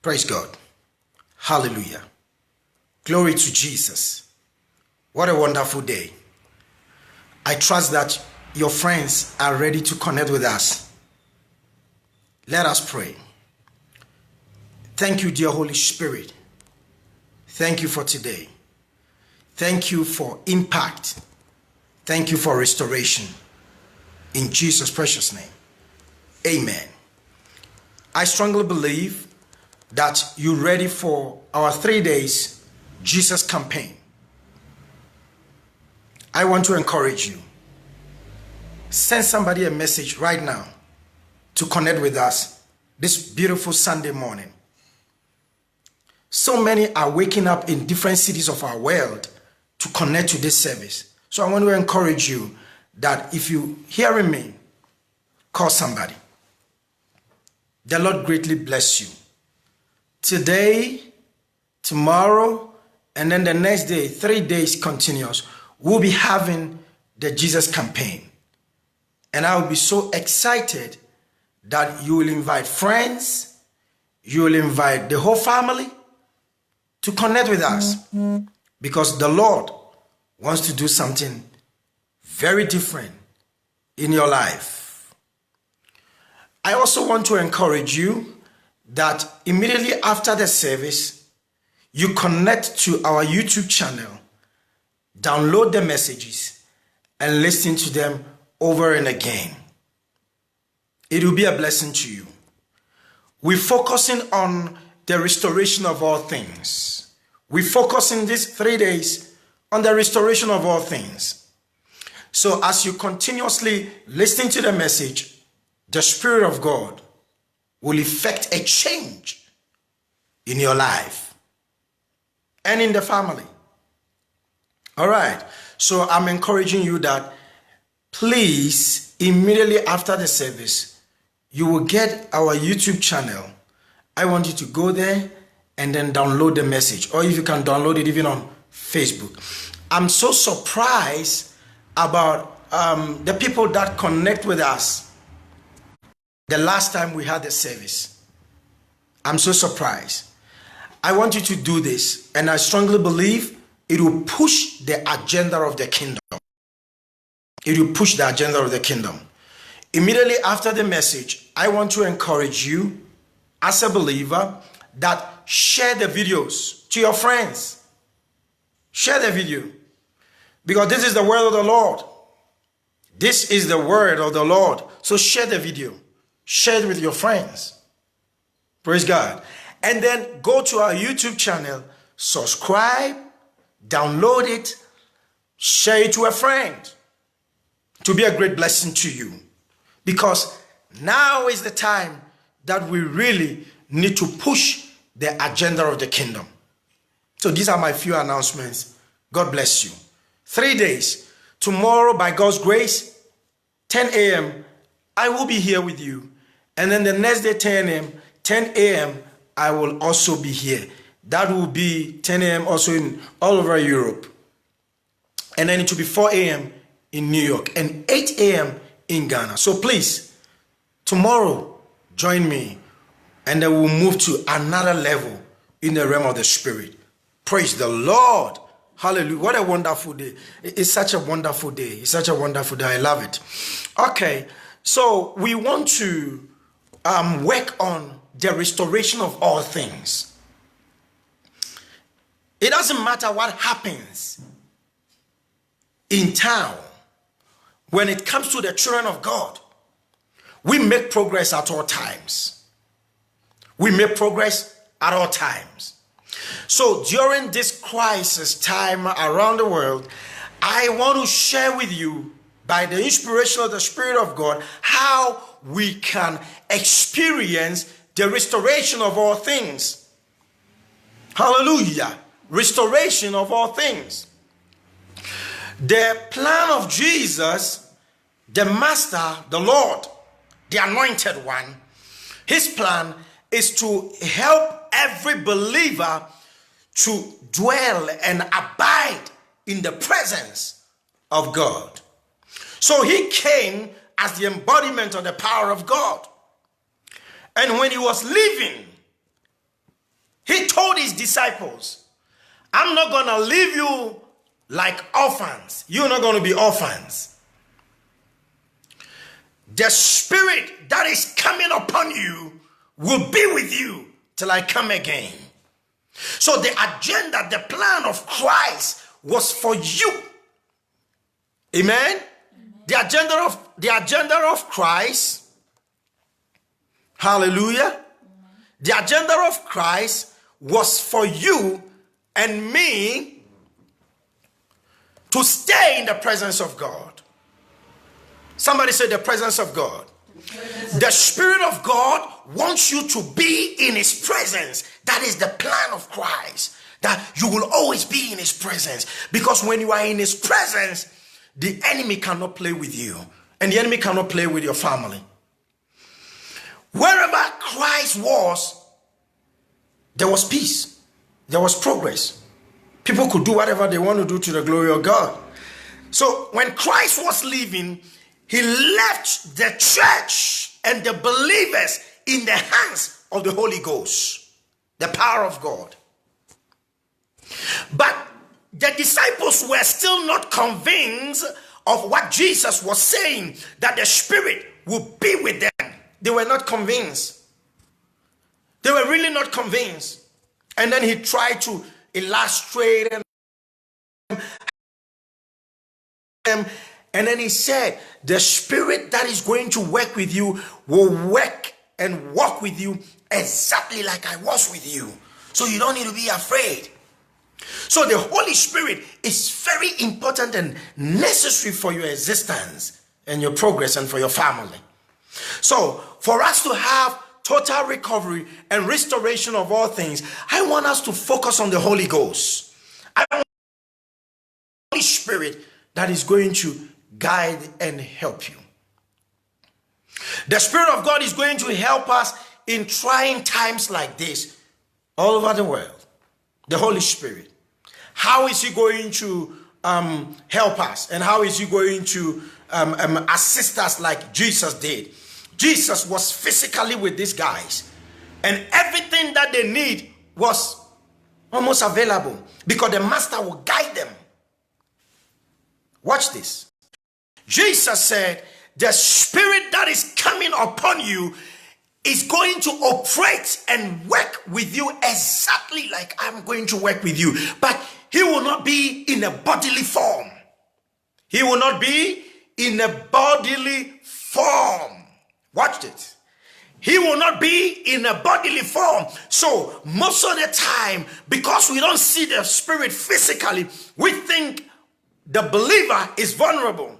Praise God. Hallelujah. Glory to Jesus. What a wonderful day. I trust that your friends are ready to connect with us. Let us pray. Thank you, dear Holy Spirit. Thank you for today. Thank you for impact. Thank you for restoration. In Jesus' precious name. Amen. I strongly believe that you're ready for our 3 days Jesus campaign. I want to encourage you. Send somebody a message right now to connect with us this beautiful Sunday morning. So many are waking up in different cities of our world to connect to this service. So I want to encourage you that if you're hearing me, call somebody. The Lord greatly bless you. Today, tomorrow, and then the next day, 3 days continuous, we'll be having the Jesus campaign. And I will be so excited that you will invite friends, you will invite the whole family to connect with us. Because the Lord wants to do something very different in your life. I also want to encourage you that immediately after the service, you connect to our YouTube channel, download the messages, and listen to them over and again. It will be a blessing to you. We're focusing on the restoration of all things. We focus in these 3 days on the restoration of all things. So as you continuously listen to the message, the Spirit of God will effect a change in your life and in the family. All right. So I'm encouraging you that please, immediately after the service, you will get our YouTube channel. I want you to go there and then download the message, or if you can download it even on Facebook. I'm so surprised about the people that connect with us the last time we had the service. I'm so surprised. I want you to do this, and I strongly believe it will push the agenda of the kingdom. It will push the agenda of the kingdom. Immediately after the message, I want to encourage you as a believer that share the videos to your friends. Share the video. Because this is the word of the Lord. This is the word of the Lord. So share the video. Share it with your friends. Praise God. And then go to our YouTube channel, subscribe, download it, share it to a friend to be a great blessing to you. Because now is the time that we really need to push the agenda of the kingdom. So these are my few announcements. God bless you. 3 days. Tomorrow, by God's grace, 10 a.m., I will be here with you. And then the next day, 10 a.m., I will also be here. That will be 10 a.m. also in all over Europe. And then it will be 4 a.m. in New York and 8 a.m. in Ghana. So please, tomorrow, join me. And then we'll move to another level in the realm of the Spirit. Praise the Lord. Hallelujah. What a wonderful day. It's such a wonderful day. It's such a wonderful day. I love it. Okay. So we want to work on the restoration of all things. It doesn't matter what happens in town. When it comes to the children of God, we make progress at all times. We make progress at all times. So during this crisis time around the world, I want to share with you, by the inspiration of the Spirit of God, how we can experience the restoration of all things. Hallelujah. Restoration of all things. The plan of Jesus, the Master, the Lord, the Anointed One, his plan is to help every believer to dwell and abide in the presence of God. So he came as the embodiment of the power of God. And when he was leaving, told his disciples, I'm not going to leave you like orphans. You're not going to be orphans. The Spirit that is coming upon you will be with you till I come again. So the agenda, the plan of Christ was for you. Amen? The agenda of Christ, hallelujah. The agenda of Christ was for you and me to stay in the presence of God. Somebody say the presence of God. The Spirit of God wants you to be in his presence. That is the plan of Christ. That you will always be in his presence. Because when you are in his presence, the enemy cannot play with you. And the enemy cannot play with your family. Wherever Christ was, there was peace. There was progress. People could do whatever they want to do to the glory of God. So when Christ was leaving, he left the church and the believers in the hands of the Holy Ghost, the power of God. But the disciples were still not convinced of what Jesus was saying, that the Spirit would be with them. They were not convinced. They were really not convinced. And then he tried to illustrate them. And then he said, the Spirit that is going to work with you will work and walk with you exactly like I was with you. So you don't need to be afraid. So the Holy Spirit is very important and necessary for your existence and your progress and for your family. So for us to have total recovery and restoration of all things, I want us to focus on the Holy Ghost. I want the Holy Spirit that is going to guide and help you. The Spirit of God is going to help us in trying times like this all over the world. The Holy Spirit. How is he going to help us? And how is he going to assist us like Jesus did? Jesus was physically with these guys. And everything that they need was almost available because the master will guide them. Watch this. Jesus said, the Spirit that is coming upon you is going to operate and work with you exactly like I'm going to work with you. But he will not be in a bodily form. He will not be in a bodily form. Watch it. He will not be in a bodily form. So most of the time, because we don't see the Spirit physically, we think the believer is vulnerable.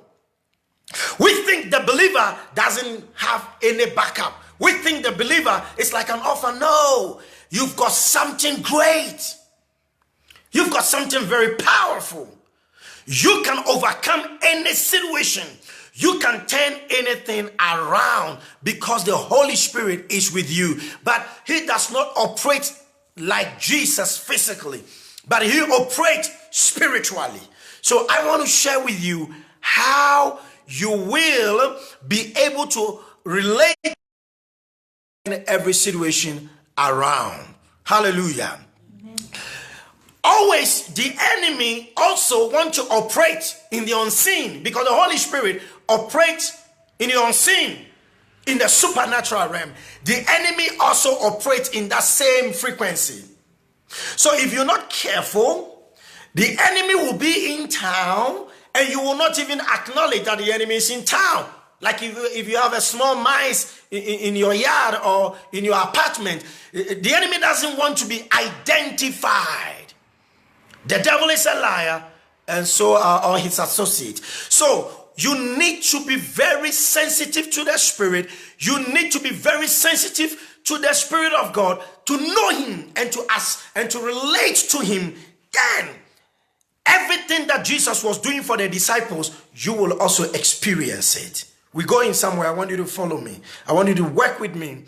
We think the believer doesn't have any backup. We think the believer is like an orphan. No, you've got something great. You've got something very powerful. You can overcome any situation. You can turn anything around because the Holy Spirit is with you. But he does not operate like Jesus physically, but he operates spiritually. So I want to share with you how you will be able to relate in every situation around. Hallelujah. Amen. Always the enemy also wants to operate in the unseen because the Holy Spirit operates in the unseen, in the supernatural realm. The enemy also operates in that same frequency. So if you're not careful, the enemy will be in town and you will not even acknowledge that the enemy is in town. Like if you have a small mice in your yard or in your apartment, the enemy doesn't want to be identified. The devil is a liar, and so are all his associates. So you need to be very sensitive to the Spirit. You need to be very sensitive to the Spirit of God to know him and to ask and to relate to him. Then everything that Jesus was doing for the disciples, you will also experience it. We're going somewhere. I want you to follow me. I want you to work with me,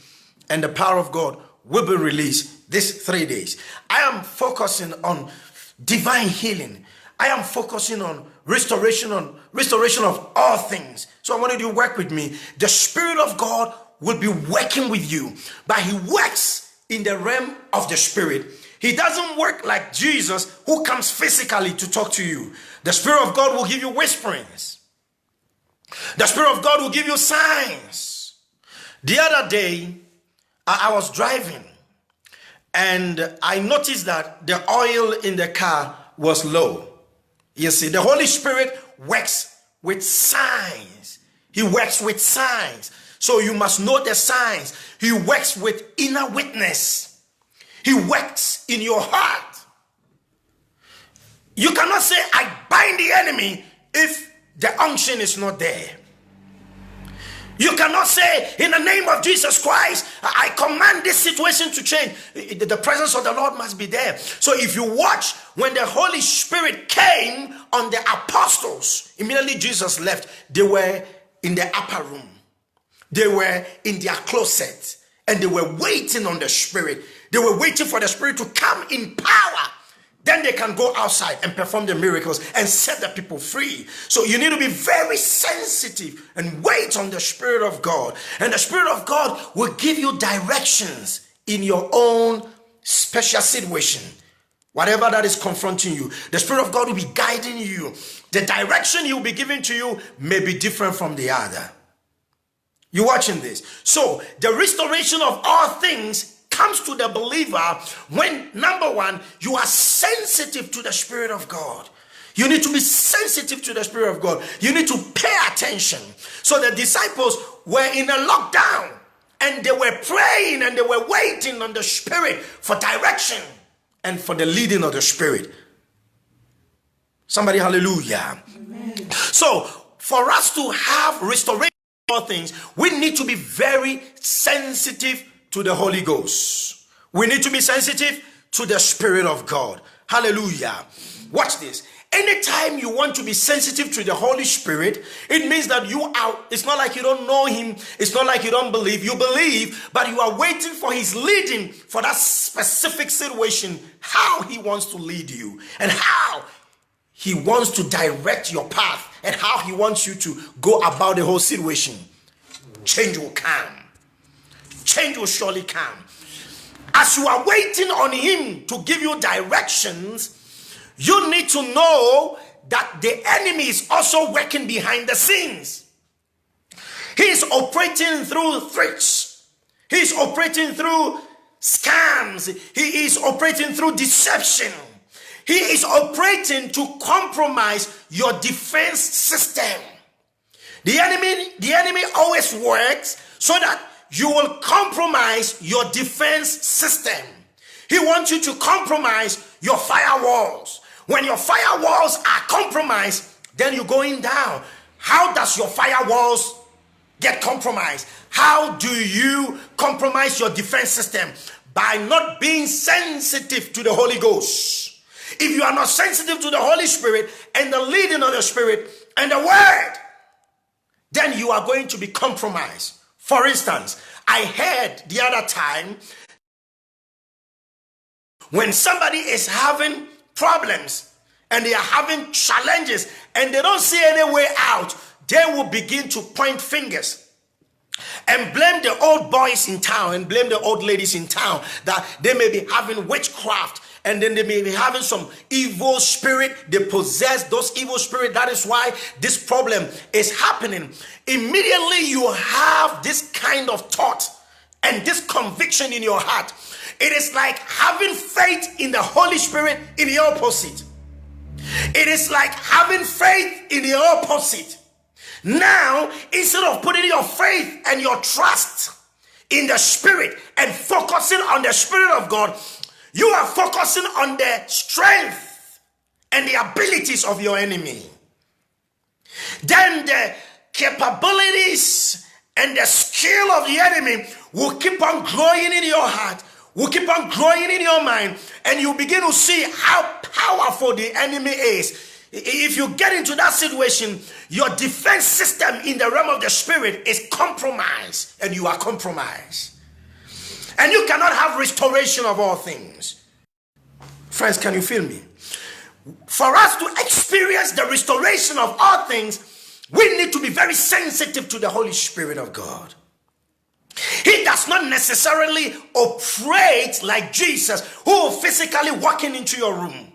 and the power of God will be released these 3 days. I am focusing on divine healing. I am focusing on restoration of all things. So I want you to work with me. The Spirit of God will be working with you, but he works in the realm of the Spirit. He doesn't work like Jesus, who comes physically to talk to you. The Spirit of God will give you whisperings. The Spirit of God will give you signs. The other day, I was driving and I noticed that the oil in the car was low. You see, the Holy Spirit works with signs. He works with signs. So you must know the signs. He works with inner witness. He works in your heart. You cannot say, I bind the enemy, if the unction is not there. You cannot say, in the name of Jesus Christ, I command this situation to change. The presence of the Lord must be there. So if you watch, when the Holy Spirit came on the apostles, immediately Jesus left. They were in the upper room. They were in their closet. And they were waiting on the Spirit. They were waiting for the Spirit to come in power. Then they can go outside and perform the miracles and set the people free. So you need to be very sensitive and wait on the Spirit of God. And the Spirit of God will give you directions in your own special situation. Whatever that is confronting you, the Spirit of God will be guiding you. The direction He will be giving to you may be different from the other. You watching this? So the restoration of all things comes to the believer when, number one, you are sensitive to the Spirit of God. You need to be sensitive to the Spirit of God. You need to pay attention. So the disciples were in a lockdown and they were praying and they were waiting on the Spirit for direction and for the leading of the Spirit. Somebody, hallelujah. Amen. So for us to have restoration of all things, we need to be very sensitive to the Holy Ghost. We need to be sensitive to the Spirit of God. Hallelujah. Watch this. Anytime you want to be sensitive to the Holy Spirit, it means that you are, it's not like you don't know Him. It's not like you don't believe. You believe, but you are waiting for His leading for that specific situation, how He wants to lead you and how He wants to direct your path and how He wants you to go about the whole situation. Change will come. Change will surely come. As you are waiting on Him to give you directions, you need to know that the enemy is also working behind the scenes. He is operating through threats. He is operating through scams. He is operating through deception. He is operating to compromise your defense system. The enemy always works so that you will compromise your defense system. He wants you to compromise your firewalls. When your firewalls are compromised, then you're going down. How does your firewalls get compromised? How do you compromise your defense system? By not being sensitive to the Holy Ghost. If you are not sensitive to the Holy Spirit and the leading of the Spirit and the Word, then you are going to be compromised. For instance, I heard the other time when somebody is having problems and they are having challenges and they don't see any way out, they will begin to point fingers and blame the old boys in town and blame the old ladies in town that they may be having witchcraft. And then they may be having some evil spirit. They possess those evil spirit. That is why this problem is happening. Immediately you have this kind of thought and this conviction in your heart. It is like having faith in the Holy Spirit in the opposite. It is like having faith in the opposite. Now, instead of putting your faith and your trust in the Spirit and focusing on the Spirit of God, you are focusing on the strength and the abilities of your enemy. Then the capabilities and the skill of the enemy will keep on growing in your heart, will keep on growing in your mind, and you begin to see how powerful the enemy is. If you get into that situation, your defense system in the realm of the Spirit is compromised, and you are compromised. And you cannot have restoration of all things. Friends, can you feel me? For us to experience the restoration of all things, we need to be very sensitive to the Holy Spirit of God. He does not necessarily operate like Jesus, who will physically walking into your room.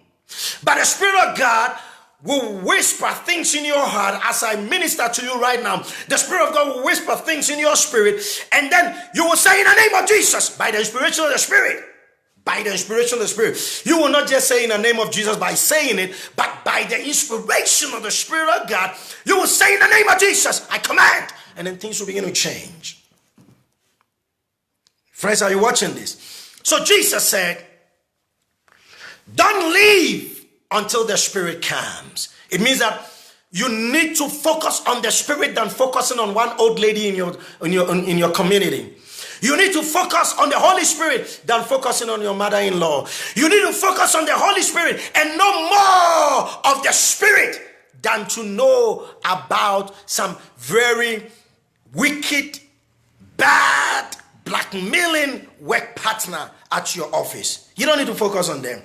But the Spirit of God will whisper things in your heart as I minister to you right now. The Spirit of God will whisper things in your spirit, and then you will say, in the name of Jesus, by the inspiration of the Spirit. By the inspiration of the Spirit. You will not just say in the name of Jesus by saying it, but by the inspiration of the Spirit of God, you will say in the name of Jesus, I command, and then things will begin to change. Friends, are you watching this? So Jesus said, don't leave until the Spirit comes. It means that you need to focus on the Spirit than focusing on one old lady in your community. You need to focus on the Holy Spirit than focusing on your mother-in-law. You need to focus on the Holy Spirit and know more of the Spirit than to know about some very wicked, bad, blackmailing work partner at your office. You don't need to focus on them.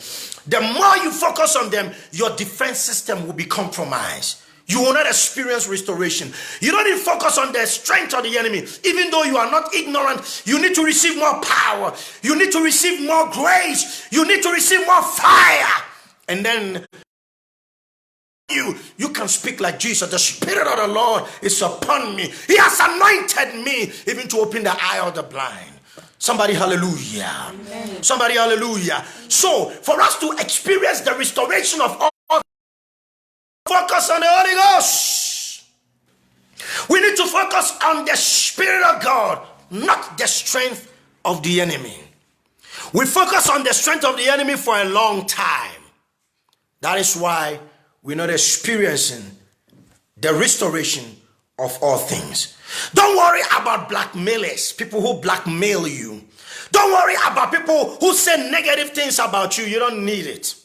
The more you focus on them, your defense system will be compromised. You will not experience restoration. You don't need to focus on the strength of the enemy. Even though you are not ignorant, you need to receive more power. You need to receive more grace. You need to receive more fire. And then you can speak like Jesus. The Spirit of the Lord is upon me. He has anointed me even to open the eye of the blind. Somebody hallelujah. Amen. Somebody hallelujah. So for us to experience the restoration of all, focus on the Holy Ghost. We need to focus on the Spirit of God, not the strength of the enemy. We focus on the strength of the enemy for a long time. That is why we're not experiencing the restoration of all things. Don't worry about blackmailers, people who blackmail you. Don't worry about people who say negative things about you. You don't need it.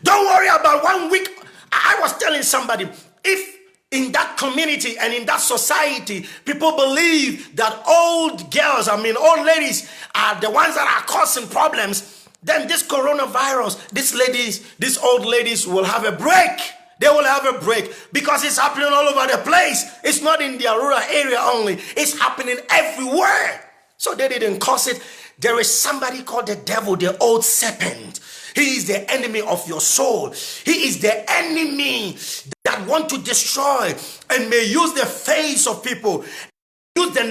Don't worry about 1 week. I was telling somebody, if in that community and in that society, people believe that old girls, old ladies are the ones that are causing problems, then this coronavirus, these old ladies will have a break. They will have a break because it's happening all over the place. It's not in their rural area only. It's happening everywhere. So they didn't cause it. There is somebody called the devil, the old serpent. He is the enemy of your soul. He is the enemy that want to destroy and may use the face of people, use the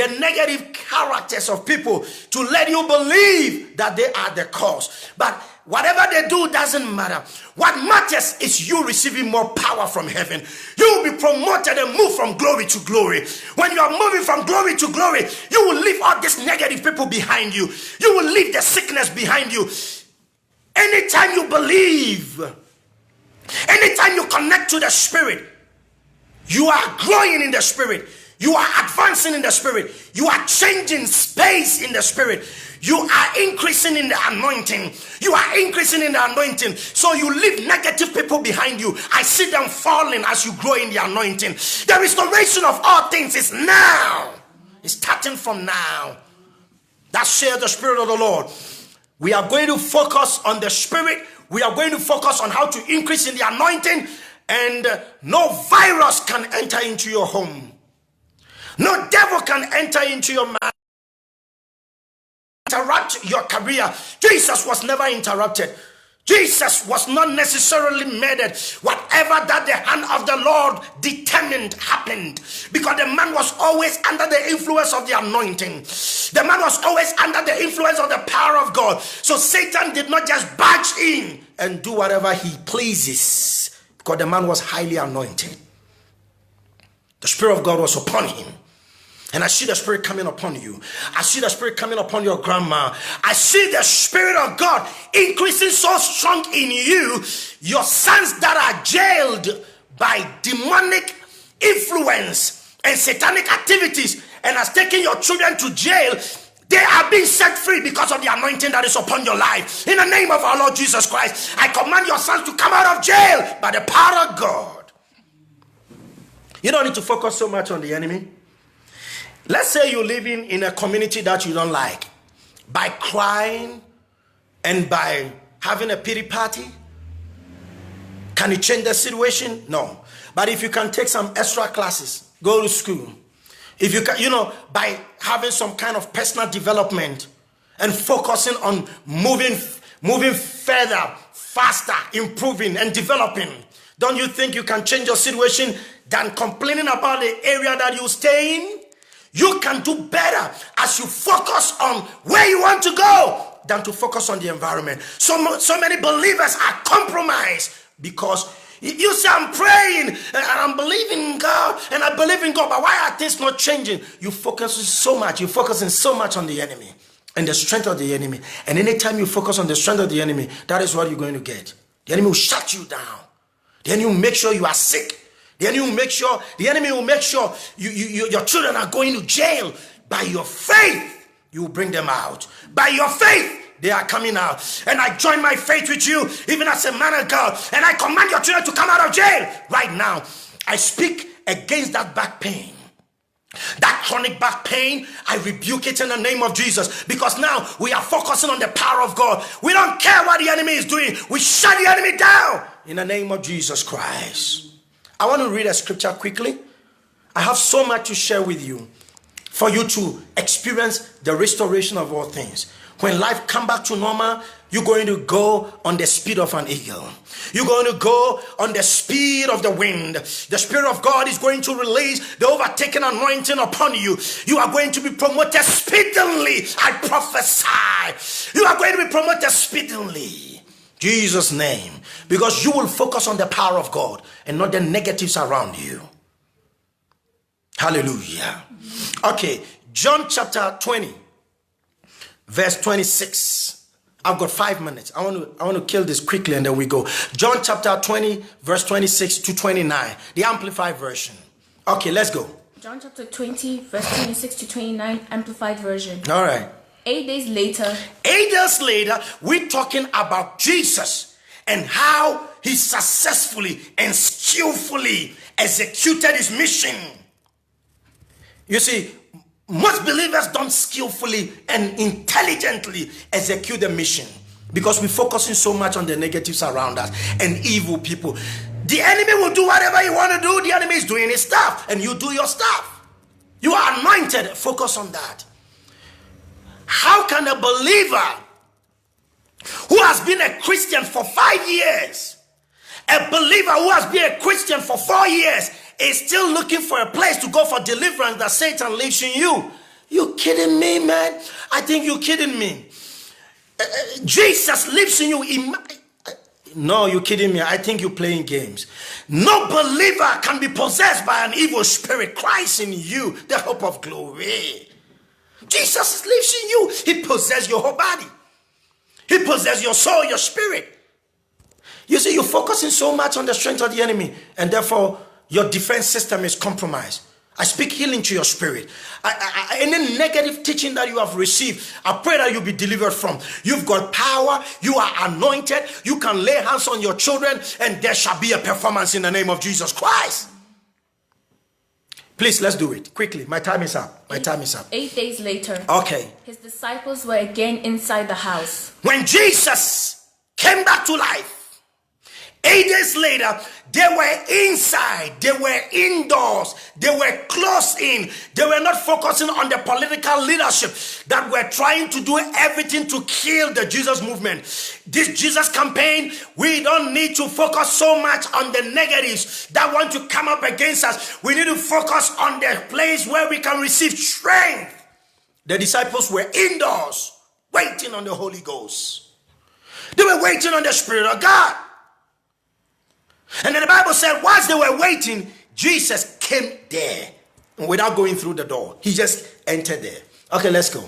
negative characters of people to let you believe that they are the cause. But whatever they do doesn't matter. What matters is you receiving more power from heaven. You will be promoted and move from glory to glory. When you are moving from glory to glory, you will leave all these negative people behind you. You will leave the sickness behind you. Anytime you believe, anytime you connect to the Spirit, you are growing in the Spirit. You are advancing in the Spirit. You are changing space in the Spirit. You are increasing in the anointing. You are increasing in the anointing. So you leave negative people behind you. I see them falling as you grow in the anointing. The restoration of all things is now. It's starting from now. That says the Spirit of the Lord. We are going to focus on the Spirit. We are going to focus on how to increase in the anointing. And no virus can enter into your home. No devil can enter into your mind. Interrupt your career. Jesus was never interrupted. Jesus was not necessarily murdered. Whatever that the hand of the Lord determined happened, because the man was always under the influence of the anointing. The man was always under the influence of the power of God. So Satan did not just barge in and do whatever he pleases, because the man was highly anointed. The Spirit of God was upon him. And I see the Spirit coming upon you. I see the Spirit coming upon your grandma. I see the Spirit of God increasing so strong in you. Your sons that are jailed by demonic influence and satanic activities and has taken your children to jail, they are being set free because of the anointing that is upon your life. In the name of our Lord Jesus Christ, I command your sons to come out of jail by the power of God. You don't need to focus so much on the enemy. Let's say you're living in a community that you don't like. By crying and by having a pity party, can you change the situation? No. But if you can take some extra classes, go to school, If you can, by having some kind of personal development and focusing on moving further, faster, improving and developing, don't you think you can change your situation than complaining about the area that you stay in? You can do better as you focus on where you want to go than to focus on the environment. So many believers are compromised because you say, I'm praying and I'm believing in God and I believe in God, but why are things not changing? You're focusing so much on the enemy and the strength of the enemy. And anytime you focus on the strength of the enemy, that is what you're going to get. The enemy will shut you down. The enemy will make sure you are sick. The enemy will make sure your children are going to jail. By your faith, you will bring them out. By your faith, they are coming out. And I join my faith with you, even as a man of God. And I command your children to come out of jail right now. I speak against that back pain. That chronic back pain, I rebuke it in the name of Jesus. Because now we are focusing on the power of God. We don't care what the enemy is doing. We shut the enemy down in the name of Jesus Christ. I want to read a scripture quickly. I have so much to share with you for you to experience the restoration of all things. When life comes back to normal, you're going to go on the speed of an eagle. You're going to go on the speed of the wind. The Spirit of God is going to release the overtaking anointing upon you. You are going to be promoted speedily. I prophesy. You are going to be promoted speedily. Jesus' name. Because you will focus on the power of God and not the negatives around you. Hallelujah. Okay, John chapter 20. Verse 26. I've got 5 minutes. I want to kill this quickly and then we go. John chapter 20, verse 26 to 29. The Amplified version. Okay, let's go. John chapter 20, verse 26 to 29, Amplified version. All right. 8 days later. 8 days later, we're talking about Jesus and how he successfully and skillfully executed his mission. You see, most believers don't skillfully and intelligently execute the mission because we're focusing so much on the negatives around us and evil people. The enemy will do whatever you want to do. The enemy is doing his stuff and you do your stuff. You are anointed. Focus on that. How can a believer who has been a Christian for 5 years, a believer who has been a Christian for 4 years, is still looking for a place to go for deliverance that Satan lives in you? You kidding me, man? I think you're kidding me. Jesus lives in you. No, you're kidding me. I think you're playing games. No believer can be possessed by an evil spirit. Christ in you, the hope of glory. Jesus lives in you. He possesses your whole body. He possesses your soul, your spirit. You see, you're focusing so much on the strength of the enemy, and therefore your defense system is compromised. I speak healing to your spirit. Any negative teaching that you have received, I pray that you'll be delivered from. You've got power. You are anointed. You can lay hands on your children and there shall be a performance in the name of Jesus Christ. Please, let's do it quickly. My time is up. 8 days later. Okay. His disciples were again inside the house. When Jesus came back to life, 8 days later, they were inside, they were indoors, they were closed in. They were not focusing on the political leadership that were trying to do everything to kill the Jesus movement. This Jesus campaign, we don't need to focus so much on the negatives that want to come up against us. We need to focus on the place where we can receive strength. The disciples were indoors, waiting on the Holy Ghost. They were waiting on the Spirit of God. And then the Bible said, whilst they were waiting, Jesus came there without going through the door. He just entered there. Okay, let's go.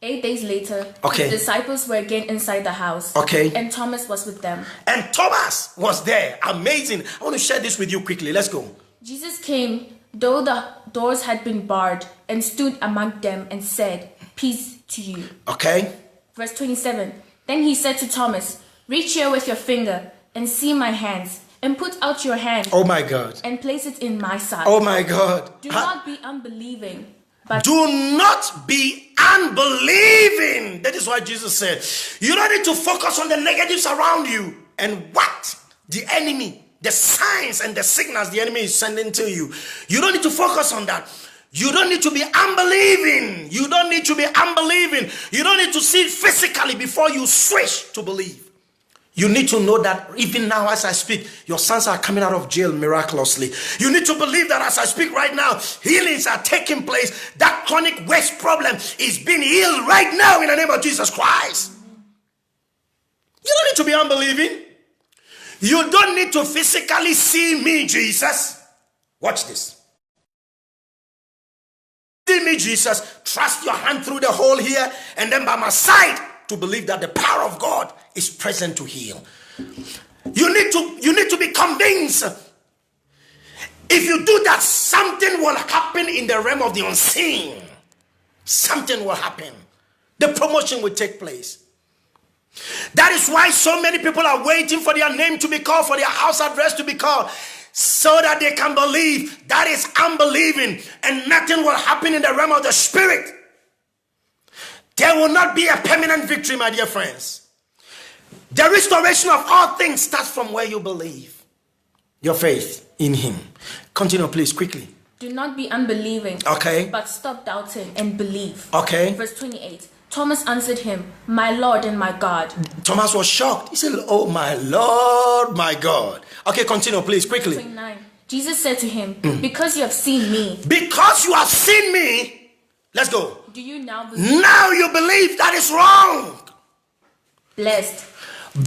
8 days later, okay, the disciples were again inside the house. Okay. And Thomas was with them. And Thomas was there. Amazing. I want to share this with you quickly. Let's go. Jesus came, though the doors had been barred, and stood among them and said, "Peace to you." Okay. Verse 27. Then he said to Thomas, "Reach here with your finger and see my hands. And put out your hand." Oh my God. "And place it in my side." Oh my God. Do not be unbelieving. But do not be unbelieving. That is why Jesus said, you don't need to focus on the negatives around you and what the enemy, the signs and the signals the enemy is sending to you. You don't need to focus on that. You don't need to be unbelieving. You don't need to be unbelieving. You don't need to see it physically before you switch to believe. You need to know that even now as I speak, your sons are coming out of jail miraculously. You need to believe that as I speak right now, healings are taking place. That chronic waist problem is being healed right now in the name of Jesus Christ. You don't need to be unbelieving. You don't need to physically see me, Jesus. Watch this. See me, Jesus. Thrust your hand through the hole here and then by my side to believe that the power of God is present to heal. You need to be convinced. If you do that, something will happen in the realm of the unseen. Something will happen. The promotion will take place. That is why so many people are waiting for their name to be called, for their house address to be called, so that they can believe. That is unbelieving, and nothing will happen in the realm of the spirit. There will not be a permanent victory, my dear friends. The restoration of all things starts from where you believe. Your faith in him. Continue, please, quickly. Do not be unbelieving. Okay. But stop doubting and believe. Okay. Verse 28. Thomas answered him, my Lord and my God. Thomas was shocked. He said, oh, my Lord, my God. Okay, continue, please, quickly. 29. Jesus said to him, because you have seen me. Because you have seen me. Let's go. Do you now believe? Now you believe. That is wrong. Blessed.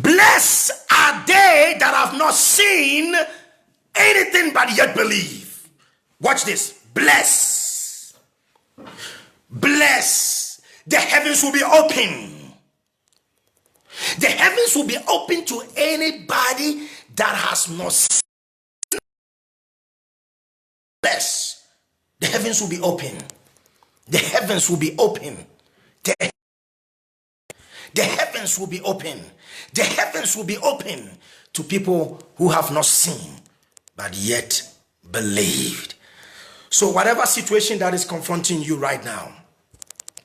Blessed are they that have not seen anything but yet believe. Watch this. Bless. Bless. The heavens will be open. The heavens will be open to anybody that has not seen. Bless. The heavens will be open. The heavens will be open. The heavens will be open. The heavens will be open to people who have not seen but yet believed. So whatever situation that is confronting you right now,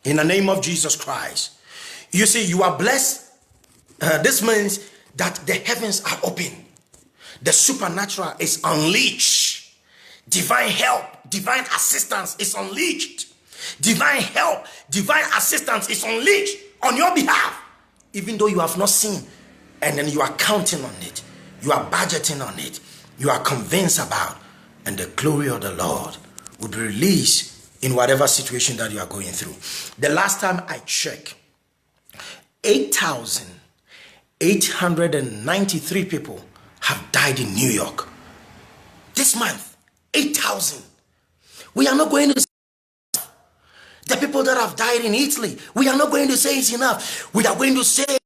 in the name of Jesus Christ, you see, you are blessed. This means that the heavens are open. The supernatural is unleashed. Divine help, divine assistance is unleashed. Divine help, divine assistance is unleashed on your behalf, even though you have not seen, and then you are counting on it, you are budgeting on it, you are convinced about, and the glory of the Lord will be released in whatever situation that you are going through. The last time I checked, 8,893 people have died in New York. This month, 8,000. We are not going to the people that have died in Italy, we are not going to say it's enough. We are going to say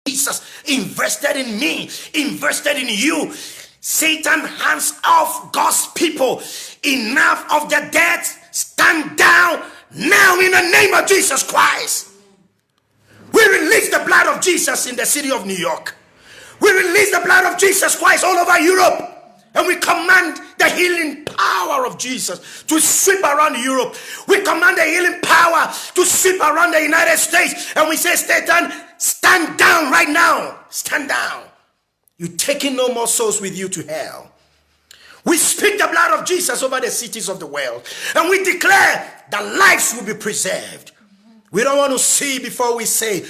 Jesus invested in me, invested in you. Satan, hands off God's people. Enough of the dead. Stand down now in the name of Jesus Christ. We release the blood of Jesus in the city of New York. We release the blood of Jesus Christ all over Europe. And we command the healing power of Jesus to sweep around Europe. We command the healing power to sweep around the United States. And we say, Satan, stand down right now. Stand down. You're taking no more souls with you to hell. We speak the blood of Jesus over the cities of the world. And we declare that lives will be preserved. We don't want to see before we say.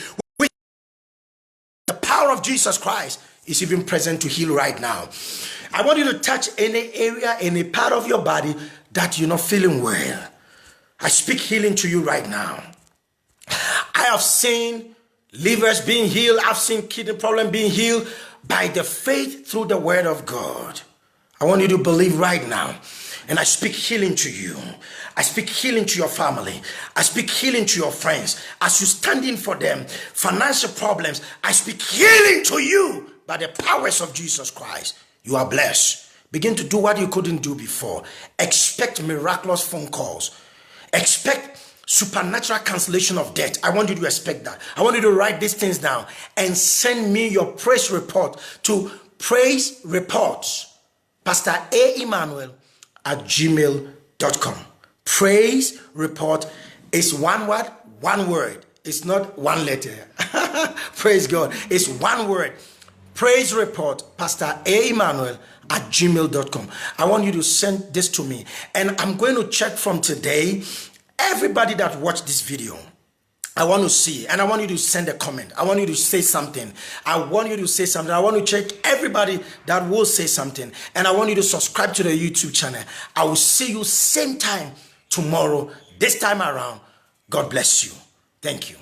The power of Jesus Christ is even present to heal right now. I want you to touch any area, any part of your body that you're not feeling well. I speak healing to you right now. I have seen livers being healed. I've seen kidney problem being healed by the faith through the word of God. I want you to believe right now. And I speak healing to you. I speak healing to your family. I speak healing to your friends. As you stand in for them, financial problems, I speak healing to you by the powers of Jesus Christ. You are blessed. Begin to do what you couldn't do before. Expect miraculous phone calls. Expect supernatural cancellation of debt. I want you to expect that. I want you to write these things down and send me your praise report to praise reports, Pastor Emmanuel at gmail.com. Praise report is one word, one word. It's not one letter. Praise God. It's one word. praise report, Pastor Emmanuel at gmail.com. I want you to send this to me. And I'm going to check from today, everybody that watched this video, I want to see, and I want you to send a comment. I want you to say something. I want you to say something. I want to check everybody that will say something. And I want you to subscribe to the YouTube channel. I will see you same time tomorrow, this time around. God bless you. Thank you.